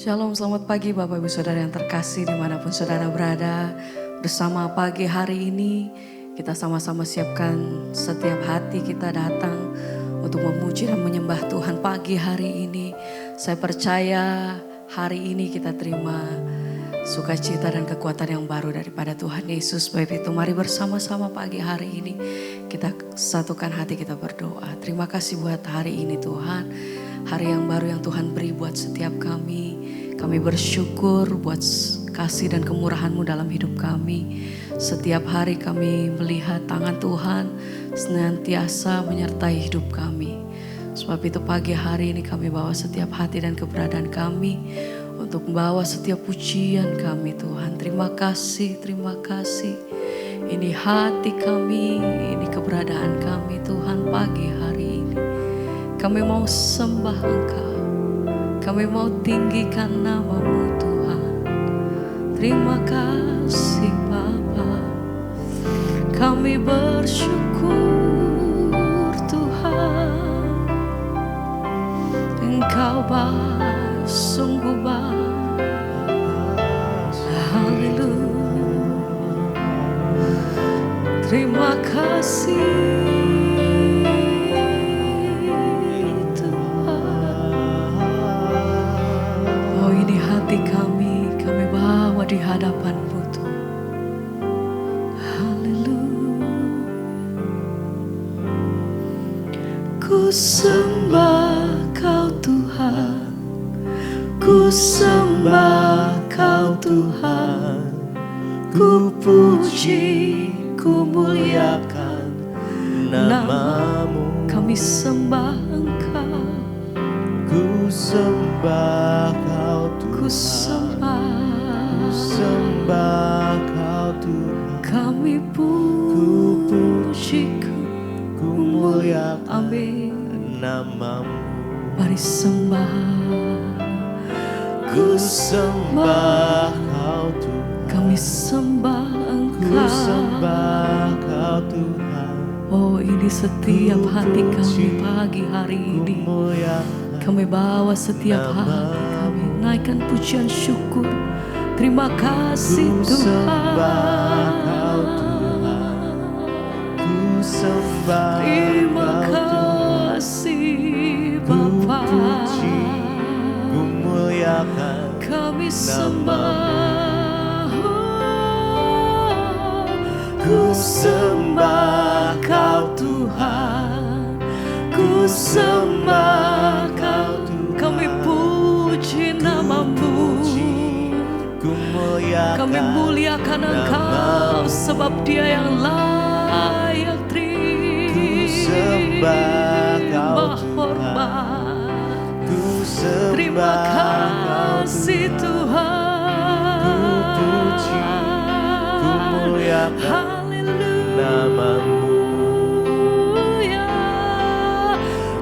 Shalom, selamat pagi Bapak Ibu Saudara yang terkasih dimanapun Saudara berada. Bersama pagi hari ini kita sama-sama siapkan setiap hati kita datang untuk memuji dan menyembah Tuhan pagi hari ini. Saya percaya hari ini kita terima sukacita dan kekuatan yang baru daripada Tuhan Yesus. Baik itu mari bersama-sama pagi hari ini kita satukan hati, kita berdoa. Terima kasih buat hari ini Tuhan. Hari yang baru yang Tuhan beri buat setiap kami. Kami bersyukur buat kasih dan kemurahan-Mu dalam hidup kami. Setiap hari kami melihat tangan Tuhan senantiasa menyertai hidup kami. Sebab itu pagi hari ini kami bawa setiap hati dan keberadaan kami untuk membawa setiap pujian kami Tuhan. Terima kasih, terima kasih. Ini hati kami, ini keberadaan kami Tuhan pagi hari ini. Kami mau sembah Engkau, kami mau tinggikan nama-Mu Tuhan. Terima kasih Bapa, kami bersyukur Tuhan. Engkau baik, sungguh baik. Haleluya. Terima kasih. Kami bawa di hadapan-Mu Tuhan. Haleluya. Ku sembah Kau Tuhan, ku sembah Kau Tuhan, ku puji, ku muliakan nama-Mu. Kami sembah Engkau, ku sembah Kau Tuhan, ku sembah Kau Tuhan. Kami puji, ku muliakan amin, nama-Mu. mari sembah. Ku sembah Kau Tuhan, kami sembah ku Engkau. sembah Kau Tuhan. Oh, ini setiap hati kami pagi hari ini. Kami bawa setiap hati kami naikkan pujian syukur. Terima kasih Tuhan. Ku sembah Terima kasih Bapa. Ku muliakan kami sembah. Ku sembah Kau Tuhan, ku sembah Kau Tuhan. Kami puji nama-Mu. Kami muliakan Engkau sebab Dia yang layak terima hormat. Terima kasih Tuhan. Ku puji, ku muliakan nama-Mu.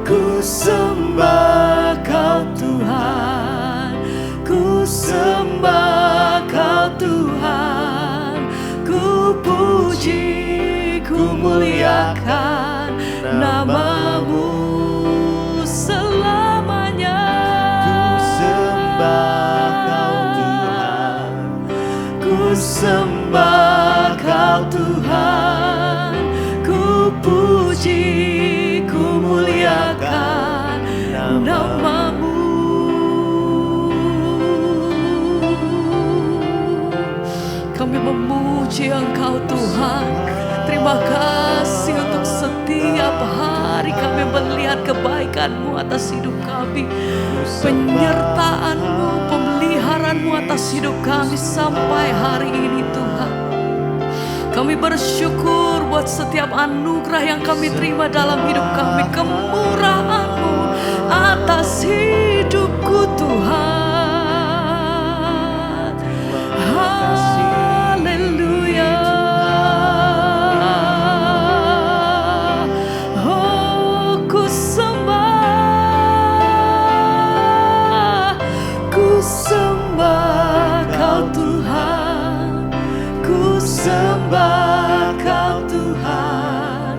Ku sembah Kau Tuhan, ku sembah Kau Tuhan, ku puji, ku muliakan nama-Mu selamanya. Ku sembah Kau Tuhan, ku sembah Kau Tuhan, ku puji, ku muliakan nama-Mu. Kami memuji Engkau Tuhan. Terima kasih untuk setiap hari kami melihat kebaikan-Mu atas hidup kami. Penyertaan-Mu, pemeliharaan-Mu atas hidup kami sampai hari ini Tuhan. Kami bersyukur buat setiap anugerah yang kami terima dalam hidup kami. Kemurahan-Mu atas hidupku Tuhan. Haleluya. Oh, ku sembah Kau Tuhan, ku sembah Kau Tuhan,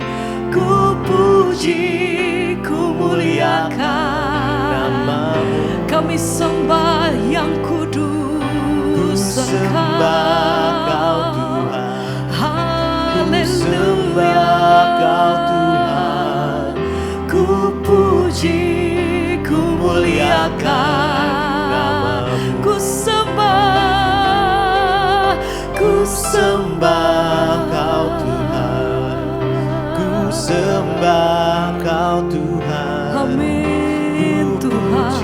ku puji, ku muliakan Nama-Mu. Kami sembah yang kudus sembah Kau Tuhan, Haleluya. Kau Tuhan, ku puji, ku muliakan namamu. Ku sembah Kau Tuhan, ku sembah Kau Tuhan. Amin Tuhan.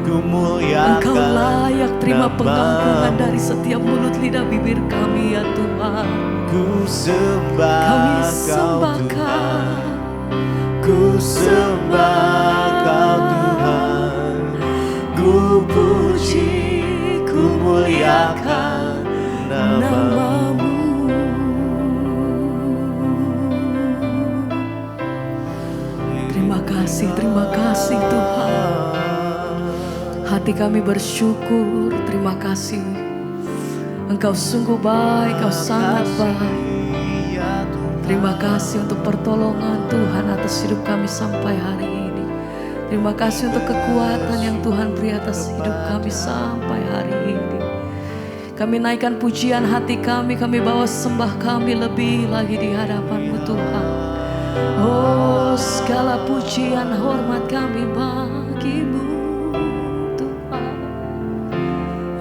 Ku muliakan Engkau layak terima namamu. pengampunan dari setiap mulut lidah bibir kami ya Tuhan. Ku sembah Kami Kau sembahkan, Tuhan, ku sembah Kau Tuhan, ku puji, ku muliakan namamu. Terima kasih Tuhan. Hati kami bersyukur, terima kasih. Engkau sungguh baik, Kau sangat baik. Terima kasih untuk pertolongan Tuhan atas hidup kami sampai hari ini. Terima kasih untuk kekuatan yang Tuhan beri atas hidup kami sampai hari ini. Kami naikkan pujian hati kami bawa sembah kami lebih lagi di hadapan-Mu Tuhan. Oh, segala pujian hormat kami bagi-Mu Tuhan.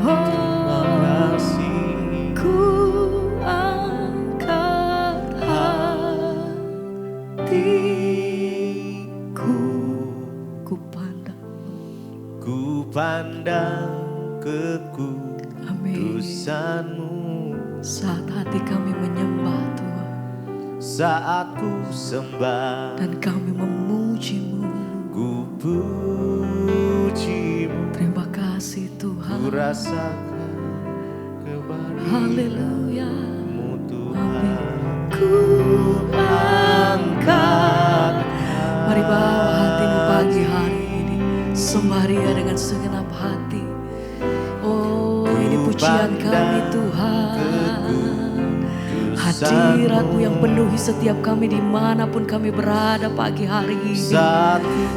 Oh, ku angkat hatiku, ku pandang kekudusan-Mu. Saat hati kami menyembah Tuhan, Saat ku sembah dan kami memuji-Mu, ku puji-Mu. terima kasih Tuhan. Ku rasakan kebaikan-Mu Haleluya. Tuhan. Ku angkat. Mari bawa hatimu pagi hari ini, sembah Dia dengan segenap hati. Oh, ini pujian kami Tuhan. Hadirat-Mu yang penuhi setiap kami dimanapun kami berada pagi hari ini.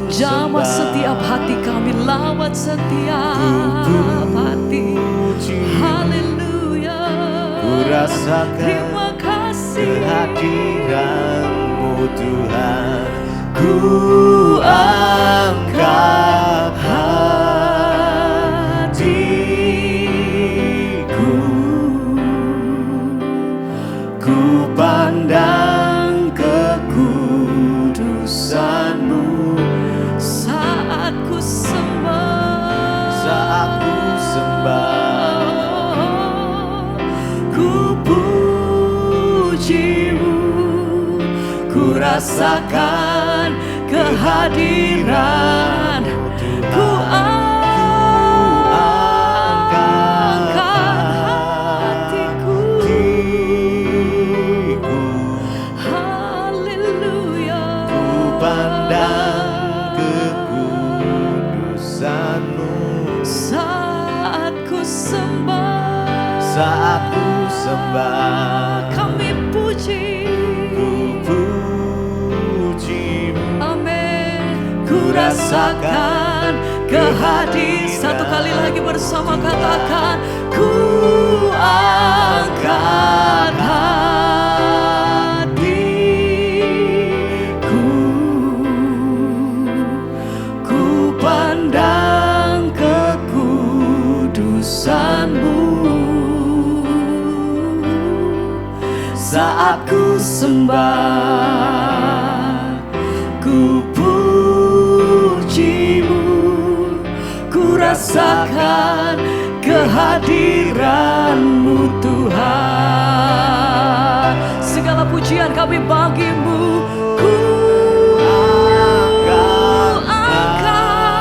Jamah setiap hati kami, lawat setiap hati. Haleluya. Ku rasakan Terima kasih kehadiran-Mu Tuhan. Ku angkat hatiku, ku pandang kekudusan-Mu. saat ku sembah, Saat ku sembah, ku puji-Mu, ku rasakan kehadiran, ku angkat hatiku. Haleluya. ku pandang kekudusan-Mu. Saat ku sembah, Saat ku sembah, kami puji. ku puji-Mu. Amin. Ku rasakan kehadiran. Satu kali lagi bersama katakan, ku angkat hatiku, ku pandang kekudusan-Mu. Saat ku sembah, ku puji-Mu, ku rasakan kehadiran-Mu Tuhan. Segala pujian kami bagi-Mu, ku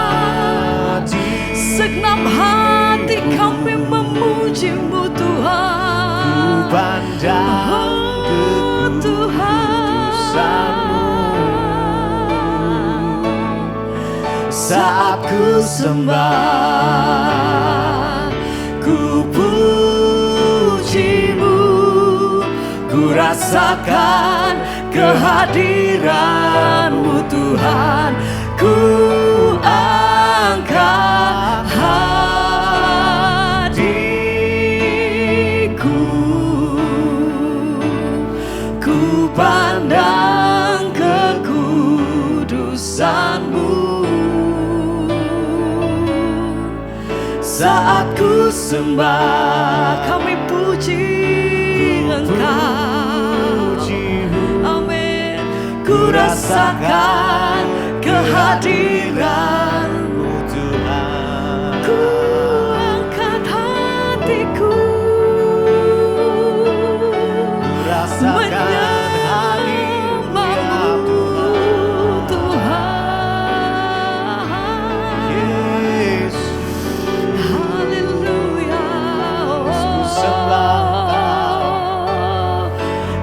angkat. Segenap hati kami memuji-Mu Tuhan. Pandang kekudusan-Mu. Saat ku sembah, ku puji-Mu, ku rasakan kehadiran-Mu Tuhan. Ku angkat hatiku, sembah, kami puji Engkau. Amin. Ku rasakan kehadiran-Mu Tuhan. Ku angkat hatiku, menyembah-Mu Tuhan. Haleluya.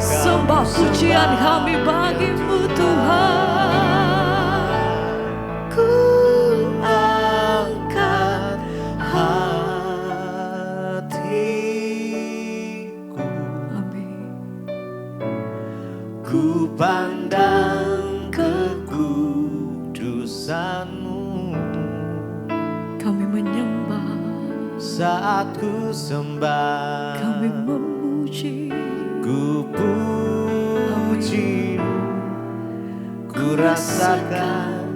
Sembah pujian kami bagi-Mu Tuhan. Ku angkat hatiku, Amin. ku pandang kekudusan-Mu. Kami menyembah, Saat ku sembah, kami memuji, ku puji, ku rasakan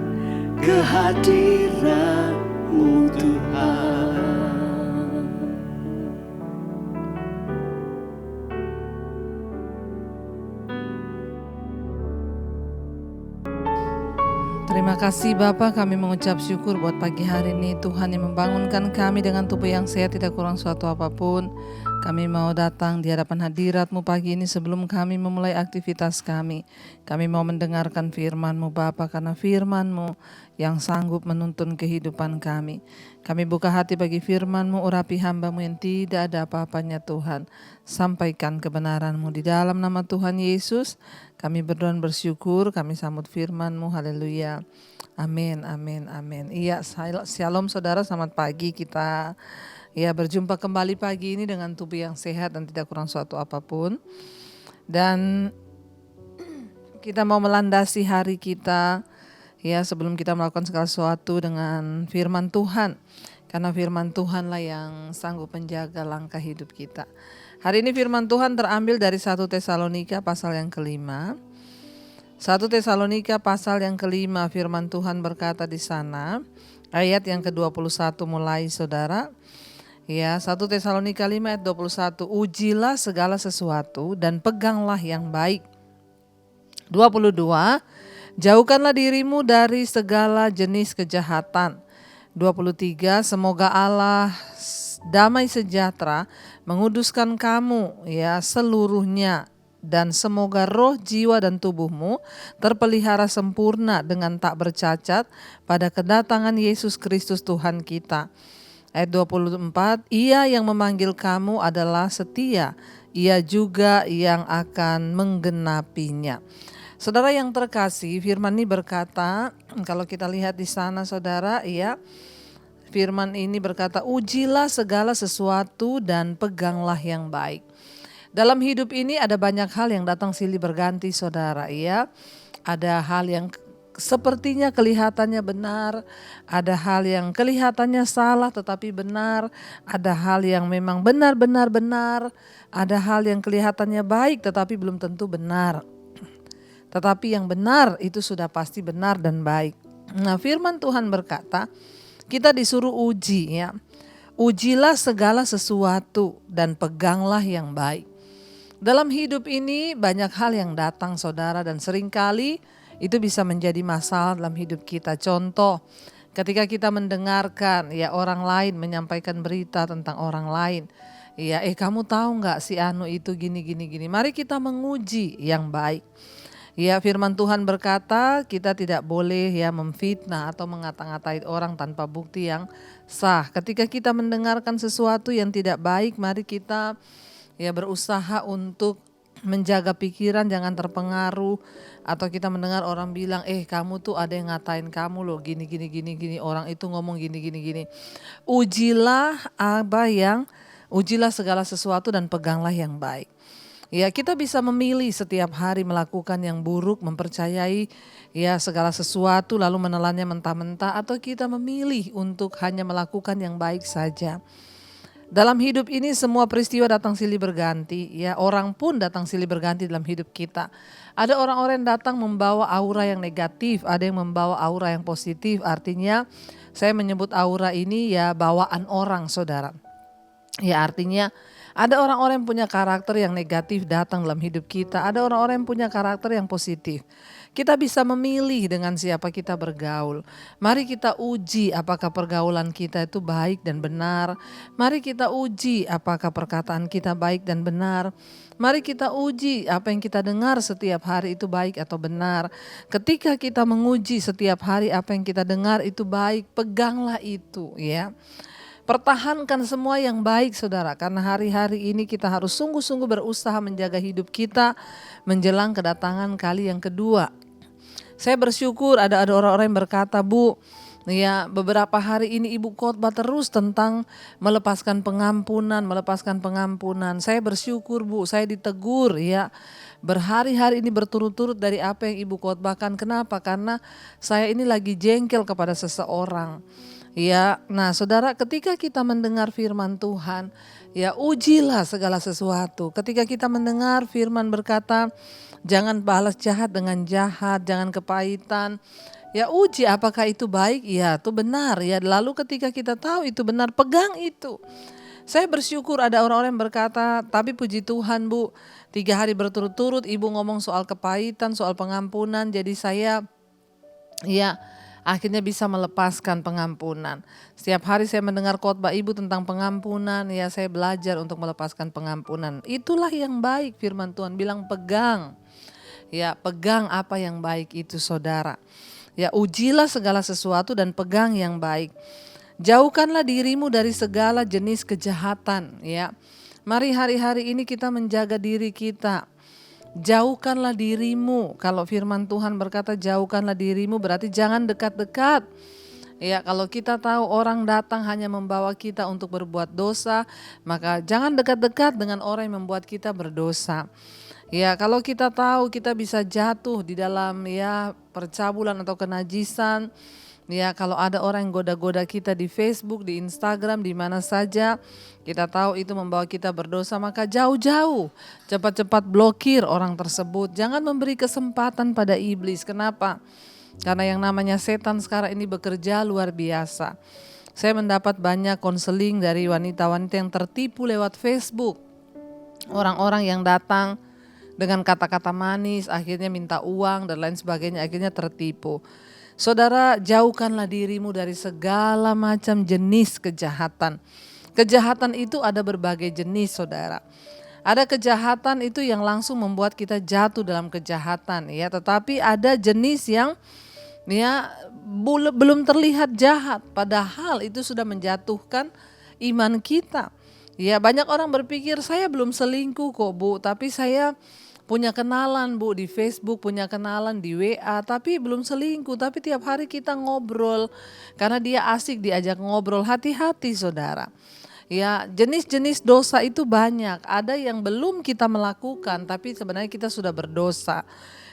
kehadiran-Mu Tuhan. Terima kasih Bapa, kami mengucap syukur buat pagi hari ini. Tuhan yang membangunkan kami dengan tubuh yang sehat, tidak kurang suatu apapun. Kami mau datang di hadapan hadirat-Mu pagi ini sebelum kami memulai aktivitas kami. Kami mau mendengarkan firman-Mu Bapa, karena firman-Mu yang sanggup menuntun kehidupan kami. Kami buka hati bagi firman-Mu, urapi hamba-Mu yang tidak ada apa-apanya Tuhan. Sampaikan kebenaran-Mu di dalam nama Tuhan Yesus. Kami berdoa dan bersyukur, kami sambut firman-Mu, haleluya. Amin, amin, amin. Iya, shalom saudara, selamat pagi kita. Ya, berjumpa kembali pagi ini dengan tubuh yang sehat dan tidak kurang suatu apapun. Dan kita mau melandasi hari kita, ya, sebelum kita melakukan segala sesuatu dengan firman Tuhan. Karena firman Tuhanlah yang sanggup menjaga langkah hidup kita. Hari ini firman Tuhan terambil dari 1 Tesalonika pasal yang ke-5. 1 Tesalonika pasal yang ke-5, firman Tuhan berkata di sana, ayat yang ke-21 mulai saudara. Ya, 1 Tesalonika 5 ayat 21, ujilah segala sesuatu dan peganglah yang baik. 22, jauhkanlah dirimu dari segala jenis kejahatan. 23, semoga Allah damai sejahtera menguduskan kamu ya seluruhnya, dan semoga roh, jiwa dan tubuhmu terpelihara sempurna dengan tak bercacat pada kedatangan Yesus Kristus Tuhan kita. Ayat 24, ia yang memanggil kamu adalah setia, ia juga yang akan menggenapinya. Saudara yang terkasih, firman ini berkata, kalau kita lihat di sana saudara, ya, firman ini berkata, ujilah segala sesuatu dan peganglah yang baik. Dalam hidup ini ada banyak hal yang datang silih berganti saudara, ya. Ada hal yang sepertinya kelihatannya benar, ada hal yang kelihatannya salah tetapi benar, ada hal yang memang benar-benar benar, ada hal yang kelihatannya baik tetapi belum tentu benar. Tetapi yang benar itu sudah pasti benar dan baik. Nah, firman Tuhan berkata, kita disuruh uji ya. Ujilah segala sesuatu dan peganglah yang baik. Dalam hidup ini banyak hal yang datang saudara, dan seringkali itu bisa menjadi masalah dalam hidup kita. Contoh, ketika kita mendengarkan ya orang lain menyampaikan berita tentang orang lain. Ya, kamu tahu nggak si Anu itu gini. Mari kita menguji yang baik. Ya, firman Tuhan berkata kita tidak boleh ya memfitnah atau mengata-ngatai orang tanpa bukti yang sah. Ketika kita mendengarkan sesuatu yang tidak baik, mari kita ya berusaha untuk menjaga pikiran, jangan terpengaruh. Atau kita mendengar orang bilang, kamu tuh ada yang ngatain kamu loh, gini, orang itu ngomong gini. Ujilah segala sesuatu dan peganglah yang baik. Ya, kita bisa memilih setiap hari melakukan yang buruk, mempercayai ya segala sesuatu lalu menelannya mentah-mentah, atau kita memilih untuk hanya melakukan yang baik saja. Dalam hidup ini semua peristiwa datang silih berganti, ya orang pun datang silih berganti dalam hidup kita. Ada orang-orang yang datang membawa aura yang negatif, ada yang membawa aura yang positif. Artinya saya menyebut aura ini ya bawaan orang saudara. Ya artinya ada orang-orang yang punya karakter yang negatif datang dalam hidup kita. Ada orang-orang yang punya karakter yang positif. Kita bisa memilih dengan siapa kita bergaul. Mari kita uji apakah pergaulan kita itu baik dan benar. Mari kita uji apakah perkataan kita baik dan benar. Mari kita uji apa yang kita dengar setiap hari itu baik atau benar. Ketika kita menguji setiap hari apa yang kita dengar itu baik, peganglah itu ya. Pertahankan semua yang baik saudara, karena hari-hari ini kita harus sungguh-sungguh berusaha menjaga hidup kita menjelang kedatangan kali yang kedua. Saya bersyukur ada orang-orang yang berkata, Bu, ya beberapa hari ini Ibu khotbah terus tentang melepaskan pengampunan. Saya bersyukur Bu, saya ditegur ya. Berhari-hari ini berturut-turut dari apa yang Ibu khotbahkan. Kenapa? Karena saya ini lagi jengkel kepada seseorang. Ya, nah saudara, ketika kita mendengar firman Tuhan, ya ujilah segala sesuatu. Ketika kita mendengar firman berkata, jangan balas jahat dengan jahat, jangan kepahitan. Ya uji apakah itu baik? Ya itu benar ya. Lalu ketika kita tahu itu benar, pegang itu. Saya bersyukur ada orang-orang yang berkata, tapi puji Tuhan Bu, 3 hari berturut-turut Ibu ngomong soal kepahitan, soal pengampunan. Jadi saya ya akhirnya bisa melepaskan pengampunan. Setiap hari saya mendengar khotbah Ibu tentang pengampunan, ya saya belajar untuk melepaskan pengampunan. Itulah yang baik, firman Tuhan bilang pegang. Ya, pegang apa yang baik itu saudara. Ya, ujilah segala sesuatu dan pegang yang baik. Jauhkanlah dirimu dari segala jenis kejahatan, ya. Mari hari-hari ini kita menjaga diri kita. Jauhkanlah dirimu. Kalau firman Tuhan berkata jauhkanlah dirimu, berarti jangan dekat-dekat. Ya, kalau kita tahu orang datang hanya membawa kita untuk berbuat dosa, maka jangan dekat-dekat dengan orang yang membuat kita berdosa. Ya, kalau kita tahu kita bisa jatuh di dalam ya percabulan atau kenajisan. Ya, kalau ada orang yang goda-goda kita di Facebook, di Instagram, di mana saja, kita tahu itu membawa kita berdosa, maka jauh-jauh, cepat-cepat blokir orang tersebut. Jangan memberi kesempatan pada iblis. Kenapa? Karena yang namanya setan sekarang ini bekerja luar biasa. Saya mendapat banyak konseling dari wanita-wanita yang tertipu lewat Facebook. Orang-orang yang datang dengan kata-kata manis, akhirnya minta uang dan lain sebagainya, akhirnya tertipu. Saudara, jauhkanlah dirimu dari segala macam jenis kejahatan. Kejahatan itu ada berbagai jenis saudara. Ada kejahatan itu yang langsung membuat kita jatuh dalam kejahatan ya, tetapi ada jenis yang ya belum terlihat jahat, padahal itu sudah menjatuhkan iman kita. Ya, banyak orang berpikir saya belum selingkuh kok Bu, tapi saya punya kenalan Bu di Facebook, punya kenalan di WA, tapi belum selingkuh. Tapi tiap hari kita ngobrol karena dia asik diajak ngobrol. Hati-hati saudara. Ya, jenis-jenis dosa itu banyak. Ada yang belum kita melakukan, tapi sebenarnya kita sudah berdosa.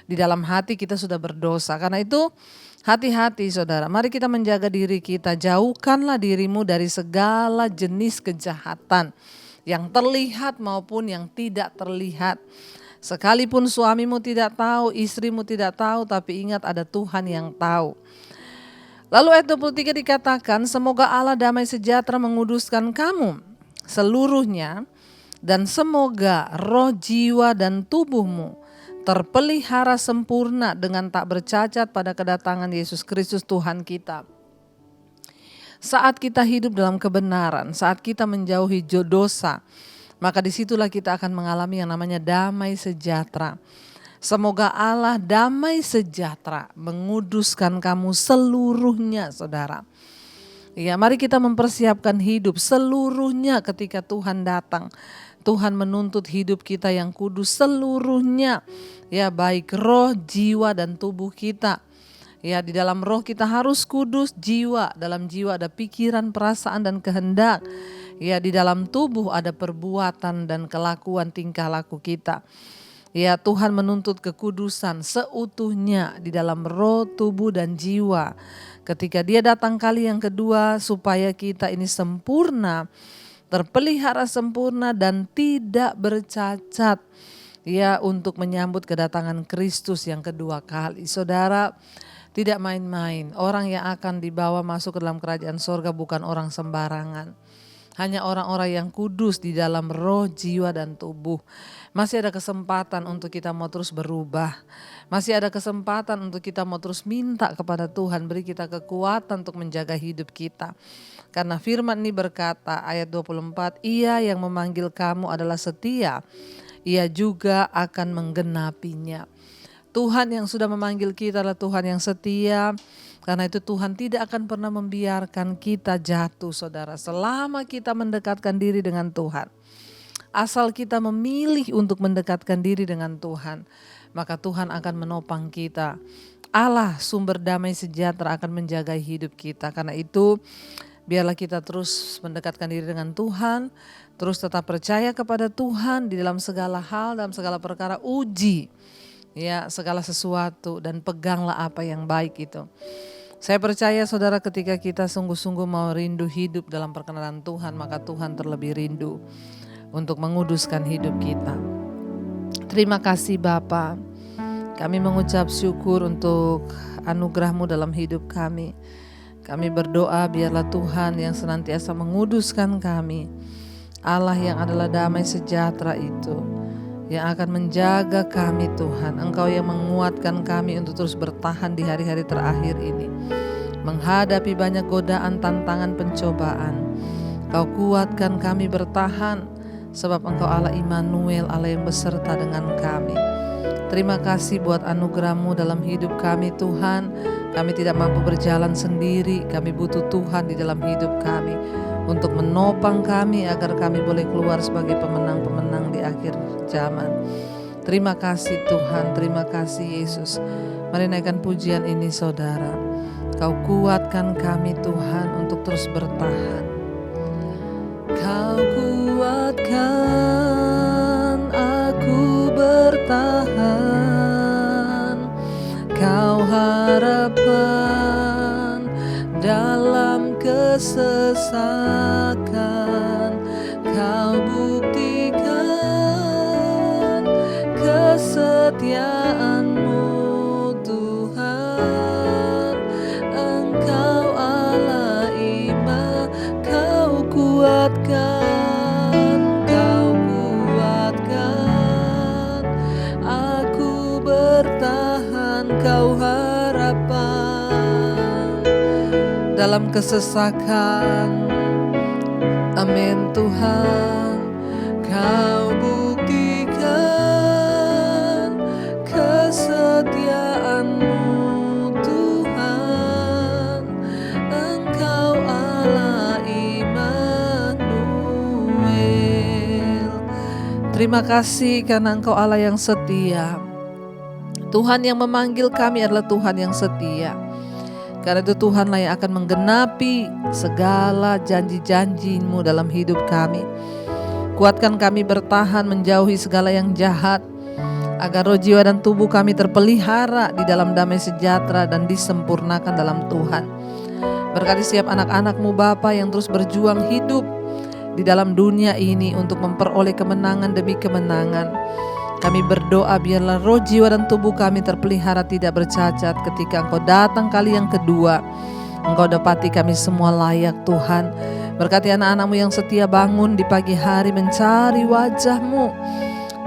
Di dalam hati kita sudah berdosa. Karena itu hati-hati saudara. Mari kita menjaga diri kita. Jauhkanlah dirimu dari segala jenis kejahatan yang terlihat maupun yang tidak terlihat. Sekalipun suamimu tidak tahu, istrimu tidak tahu, tapi ingat ada Tuhan yang tahu. Lalu ayat 23 dikatakan, semoga Allah damai sejahtera menguduskan kamu seluruhnya, dan semoga roh, jiwa, dan tubuhmu terpelihara sempurna dengan tak bercacat pada kedatangan Yesus Kristus Tuhan kita. Saat kita hidup dalam kebenaran, saat kita menjauhi dosa, maka disitulah kita akan mengalami yang namanya damai sejahtera. Semoga Allah damai sejahtera menguduskan kamu seluruhnya saudara. Ya, mari kita mempersiapkan hidup seluruhnya ketika Tuhan datang. Tuhan menuntut hidup kita yang kudus seluruhnya. Ya, baik roh, jiwa, dan tubuh kita. Ya, di dalam roh kita harus kudus, jiwa, dalam jiwa ada pikiran, perasaan, dan kehendak. Ya, di dalam tubuh ada perbuatan dan kelakuan tingkah laku kita. Ya, Tuhan menuntut kekudusan seutuhnya di dalam roh, tubuh, dan jiwa. Ketika Dia datang kali yang kedua, supaya kita ini sempurna, terpelihara sempurna dan tidak bercacat. Ya, untuk menyambut kedatangan Kristus yang kedua kali. Saudara, tidak main-main. Orang yang akan dibawa masuk ke dalam kerajaan sorga bukan orang sembarangan. Hanya orang-orang yang kudus di dalam roh, jiwa, dan tubuh. Masih ada kesempatan untuk kita mau terus berubah. Masih ada kesempatan untuk kita mau terus minta kepada Tuhan, beri kita kekuatan untuk menjaga hidup kita. Karena firman ini berkata, ayat 24, Ia yang memanggil kamu adalah setia, Ia juga akan menggenapinya. Tuhan yang sudah memanggil kita adalah Tuhan yang setia. Karena itu Tuhan tidak akan pernah membiarkan kita jatuh, saudara. Selama kita mendekatkan diri dengan Tuhan. Asal kita memilih untuk mendekatkan diri dengan Tuhan, maka Tuhan akan menopang kita. Allah sumber damai sejahtera akan menjaga hidup kita. Karena itu biarlah kita terus mendekatkan diri dengan Tuhan. Terus tetap percaya kepada Tuhan di dalam segala hal, dalam segala perkara, uji ya segala sesuatu dan peganglah apa yang baik itu. Saya percaya saudara, ketika kita sungguh-sungguh mau rindu hidup dalam perkenanan Tuhan, maka Tuhan terlebih rindu untuk menguduskan hidup kita. Terima kasih Bapa. Kami mengucap syukur untuk anugerah-Mu dalam hidup kami. Kami berdoa biarlah Tuhan yang senantiasa menguduskan kami, Allah yang adalah damai sejahtera itu, yang akan menjaga kami Tuhan. Engkau yang menguatkan kami untuk terus bertahan di hari-hari terakhir ini, menghadapi banyak godaan, tantangan, pencobaan. Kau kuatkan kami bertahan, sebab Engkau Allah Immanuel, Allah yang beserta dengan kami. Terima kasih buat anugerah-Mu dalam hidup kami Tuhan. Kami tidak mampu berjalan sendiri, kami butuh Tuhan di dalam hidup kami untuk menopang kami agar kami boleh keluar sebagai pemenang-pemenang di akhir zaman. Terima kasih Tuhan, terima kasih Yesus. Mari naikkan pujian ini saudara. Kau kuatkan kami Tuhan untuk terus bertahan. Kau kuatkan aku bertahan. Kau harapan dalam kesesakan, Kau buktikan kesetiaan-Mu Tuhan. Engkau Allah Immanuel, Kau kuatkan, Kau kuatkan aku bertahan. Kau harapan dalam kesesakan. Amin Tuhan. Kau buktikan kesetiaan-Mu Tuhan. Engkau Allah Immanuel. Terima kasih karena Engkau Allah yang setia. Tuhan yang memanggil kami adalah Tuhan yang setia. Karena itu Tuhanlah yang akan menggenapi segala janji-janji-Mu dalam hidup kami. Kuatkan kami bertahan menjauhi segala yang jahat, agar roh, jiwa, dan tubuh kami terpelihara di dalam damai sejahtera dan disempurnakan dalam Tuhan. Berkati setiap anak-anak-Mu Bapa yang terus berjuang hidup di dalam dunia ini untuk memperoleh kemenangan demi kemenangan. Kami berdoa biarlah roh, jiwa, dan tubuh kami terpelihara tidak bercacat ketika Engkau datang kali yang kedua. Engkau dapati kami semua layak Tuhan. Berkati anak-anak-Mu yang setia bangun di pagi hari mencari wajah-Mu.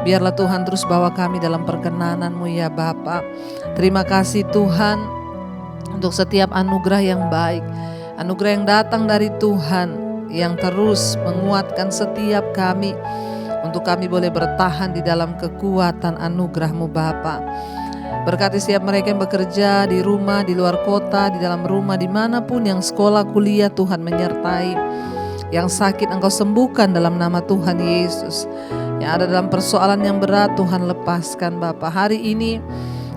Biarlah Tuhan terus bawa kami dalam perkenanan-Mu ya Bapa. Terima kasih Tuhan untuk setiap anugerah yang baik. Anugerah yang datang dari Tuhan yang terus menguatkan setiap kami, untuk kami boleh bertahan di dalam kekuatan anugerah-Mu Bapa. Berkati setiap mereka yang bekerja di rumah, di luar kota, di dalam rumah, dimanapun, yang sekolah, kuliah, Tuhan menyertai. Yang sakit Engkau sembuhkan dalam nama Tuhan Yesus. Yang ada dalam persoalan yang berat, Tuhan lepaskan Bapa. Hari ini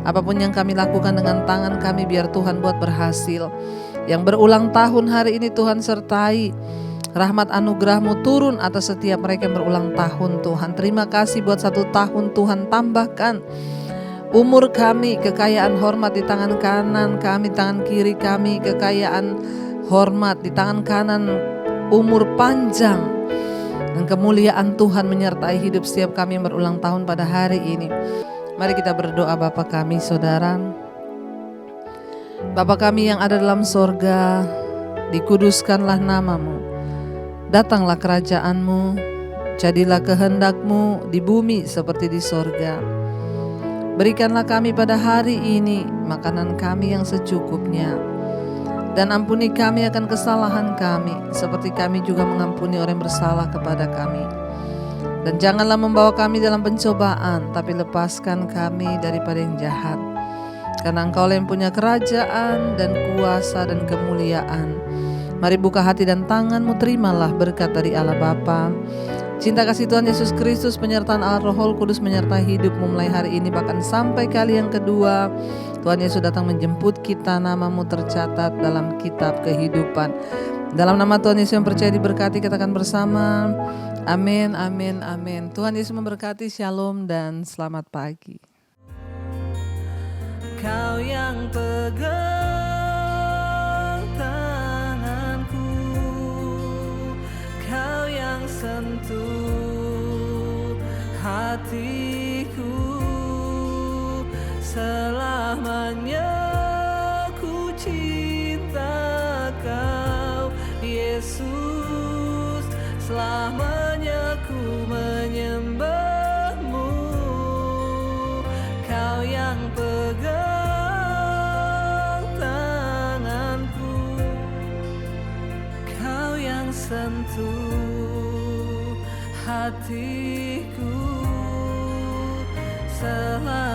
apapun yang kami lakukan dengan tangan kami, biar Tuhan buat berhasil. Yang berulang tahun hari ini Tuhan sertai. Rahmat anugerah-Mu turun atas setiap mereka yang berulang tahun Tuhan. Terima kasih buat 1 tahun Tuhan, tambahkan umur kami, kekayaan hormat di tangan kanan kami, tangan kiri kami, kekayaan hormat di tangan kanan, umur panjang dan kemuliaan Tuhan menyertai hidup setiap kami yang berulang tahun pada hari ini. Mari kita berdoa. Bapa kami saudara, Bapa kami yang ada dalam sorga, dikuduskanlah nama-Mu. Datanglah kerajaan-Mu, jadilah kehendak-Mu di bumi seperti di sorga. Berikanlah kami pada hari ini makanan kami yang secukupnya. Dan ampuni kami akan kesalahan kami, seperti kami juga mengampuni orang yang bersalah kepada kami. Dan janganlah membawa kami dalam pencobaan, tapi lepaskan kami daripada yang jahat. Karena Engkau yang punya kerajaan dan kuasa dan kemuliaan. Mari buka hati dan tangan-Mu, terimalah berkat dari Allah Bapa, cinta kasih Tuhan Yesus Kristus, penyertaan Allah Roh Kudus menyertai hidupmu mulai hari ini bahkan sampai kali yang kedua. Tuhan Yesus datang menjemput kita, nama-Mu tercatat dalam kitab kehidupan. Dalam nama Tuhan Yesus yang percaya diberkati, kita akan bersama. Amin, amin, amin. Tuhan Yesus memberkati, shalom dan selamat pagi. Kau yang pegang tanganku, Kau yang sentuh hatiku. Selamanya ku cinta Kau, Yesus. Selamanya ku menyembah-Mu. Kau yang pegang tanganku, Kau yang sentuh hatiku. Selamanya